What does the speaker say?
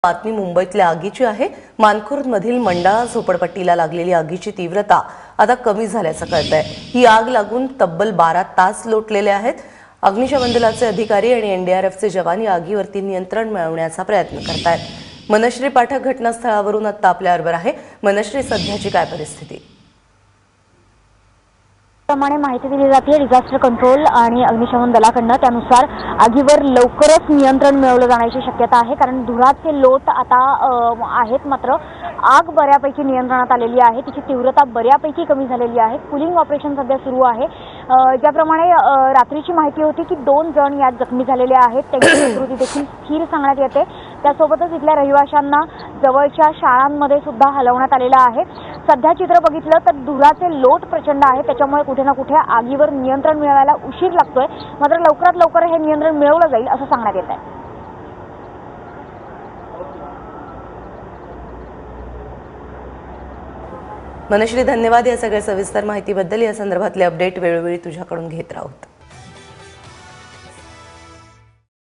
बातमी मुंबईतल्या आगीची आहे। मानखुर्दमधील मंडाळा झोपडपट्टीला लागलेली आगीची तीव्रता आता कमी झाल्याचं कळतंय। ही आग लागून तब्बल 12 तास लोटलेले आहेत। अग्निशमन दलाचे अधिकारी आणि एनडीआरएफचे जवान या आगीवरती नियंत्रण मिळवण्याचा प्रयत्न करतायत। मनश्री पाठक घटनास्थळावरून आता आपल्याबरोबर आहे। मनश्री, सध्याची काय परिस्थिती? प्रमाणे माहिती दिली जाते डिझास्टर कंट्रोल आणि अग्निशमन दलाकडून, त्यानुसार आगीवर लवकरच नियंत्रण मिळवलं जाण्याची शक्यता आहे। कारण धुराचे लोट आता आहेत, मात्र आग बऱ्यापैकी नियंत्रणात आलेली आहे। तिची तीव्रता बऱ्यापैकी कमी झालेली आहे। कूलिंग ऑपरेशन सध्या सुरू आहे। ज्याप्रमाणे रात्रीची माहिती होती की 2 जण यात जखमी झालेले आहेत, त्यांची प्रकृती देखील स्थिर सांगण्यात येते। त्यासोबतच इथल्या रहिवाशांना जवळच्या शाळांमध्ये सुद्धा हलवण्यात आलेलं आहे। सध्या चित्र बघितलं तर धुराचे लोट प्रचंड आहे, त्याच्यामुळे कुठे ना कुठे आगीवर नियंत्रण मिळवायला उशीर लागतोय। मात्र लवकरात लवकर हे नियंत्रण मिळवलं जाईल असं सांगण्यात येत आहे। मनश्री, धन्यवाद या सगळ्या सविस्तर माहितीबद्दल। या संदर्भातले अपडेट वेळोवेळी तुझ्याकडून घेत राहू।